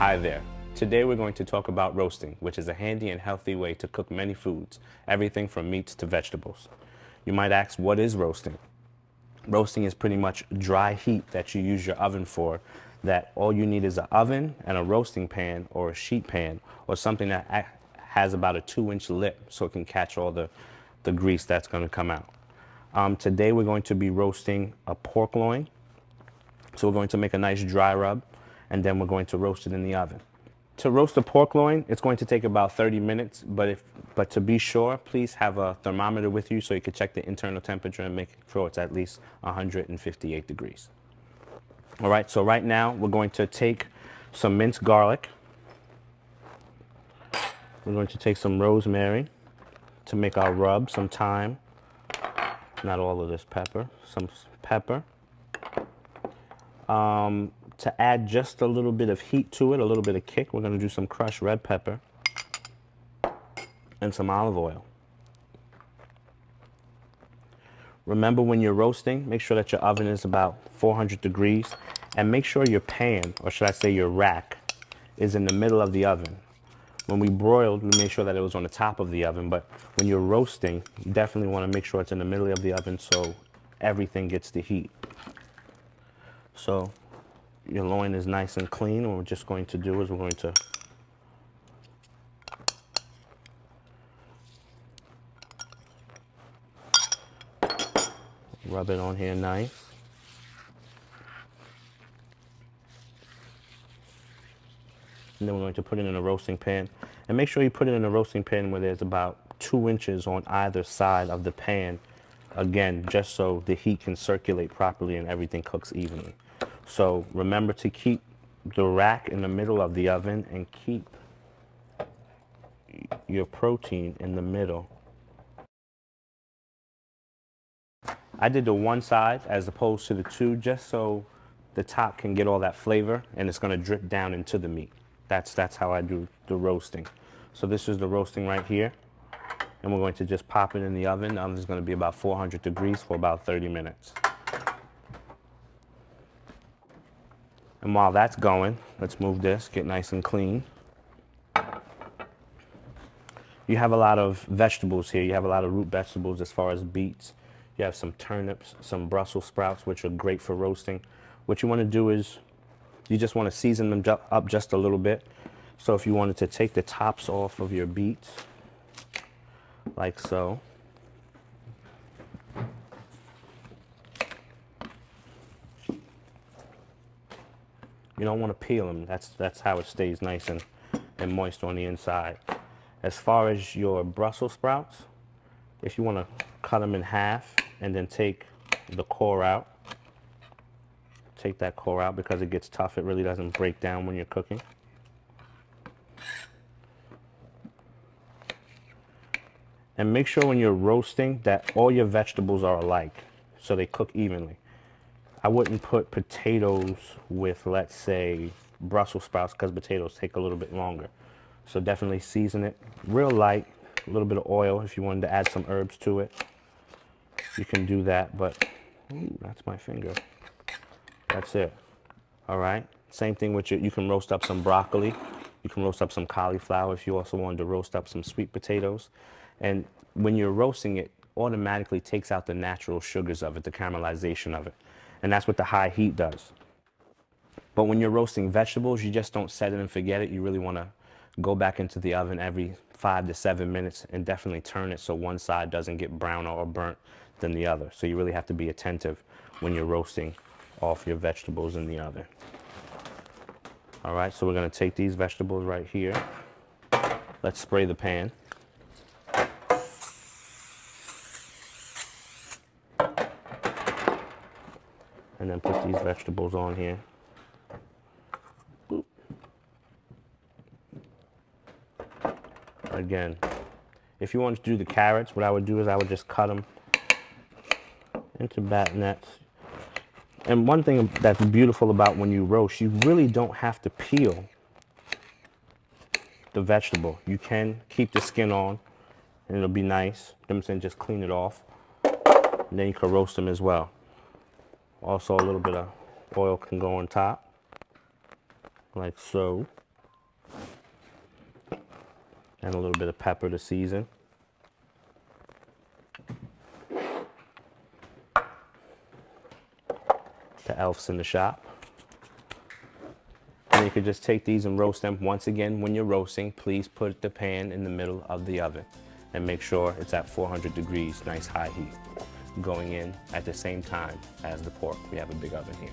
Hi there. Today we're going to talk about roasting, which is a handy and healthy way to cook many foods, everything from meats to vegetables. You might ask, what is roasting? Roasting is pretty much dry heat that you use your oven for, that all you need is an oven and a roasting pan or a sheet pan or something that has about a 2-inch lip so it can catch all the grease that's going to come out. Today we're going to be roasting a pork loin. So we're going to make a nice dry rub, and then we're going to roast it in the oven. To roast a pork loin, it's going to take about 30 minutes, but to be sure, please have a thermometer with you so you can check the internal temperature and make sure it's at least 158 degrees. All right, so right now we're going to take some minced garlic. We're going to take some rosemary to make our rub, some thyme, not all of this pepper, some pepper. To add just a little bit of heat to it, a little bit of kick, we're going to do some crushed red pepper and some olive oil. Remember, when you're roasting, make sure that your oven is about 400 degrees, and make sure your pan, or should I say your rack, is in the middle of the oven. When we broiled, we made sure that it was on the top of the oven, but when you're roasting, you definitely want to make sure it's in the middle of the oven so everything gets the heat. So your loin is nice and clean. What we're just going to do is we're going to rub it on here nice. And then we're going to put it in a roasting pan. And make sure you put it in a roasting pan where there's about 2 inches on either side of the pan. Again, just so the heat can circulate properly and everything cooks evenly. So remember to keep the rack in the middle of the oven and keep your protein in the middle. I did the one side as opposed to the two, just so the top can get all that flavor and it's going to drip down into the meat. That's how I do the roasting. So this is the roasting right here, and we're going to just pop it in the oven. The oven is going to be about 400 degrees for about 30 minutes. And while that's going, let's move this, get nice and clean. You have a lot of vegetables here. You have a lot of root vegetables as far as beets. You have some turnips, some Brussels sprouts, which are great for roasting. What you want to do is you just want to season them up just a little bit. So if you wanted to take the tops off of your beets, like so. You don't want to peel them. That's how it stays nice and moist on the inside. As far as your Brussels sprouts, if you want to cut them in half and then take the core out, take that core out because it gets tough. It really doesn't break down when you're cooking. And make sure when you're roasting that all your vegetables are alike so they cook evenly. I wouldn't put potatoes with, let's say, Brussels sprouts because potatoes take a little bit longer. So definitely season it real light, a little bit of oil. If you wanted to add some herbs to it, you can do that, but ooh, that's my finger. That's it. All right. Same thing with you can roast up some broccoli. You can roast up some cauliflower if you also wanted to roast up some sweet potatoes. And when you're roasting it, automatically takes out the natural sugars of it, the caramelization of it. And that's what the high heat does. But when you're roasting vegetables, you just don't set it and forget it. You really want to go back into the oven every 5 to 7 minutes and definitely turn it so one side doesn't get browner or burnt than the other. So you really have to be attentive when you're roasting off your vegetables in the oven. All right, so we're going to take these vegetables right here. Let's spray the pan. And then put these vegetables on here. Boop. Again, if you want to do the carrots, what I would do is I would just cut them into batonets. And one thing that's beautiful about when you roast, you really don't have to peel the vegetable. You can keep the skin on and it'll be nice. Then just clean it off. And then you can roast them as well. Also, a little bit of oil can go on top, like so. And a little bit of pepper to season. The elf's in the shop. And you could just take these and roast them. Once again, when you're roasting, please put the pan in the middle of the oven and make sure it's at 400 degrees, nice high heat, going in at the same time as the pork. We have a big oven here.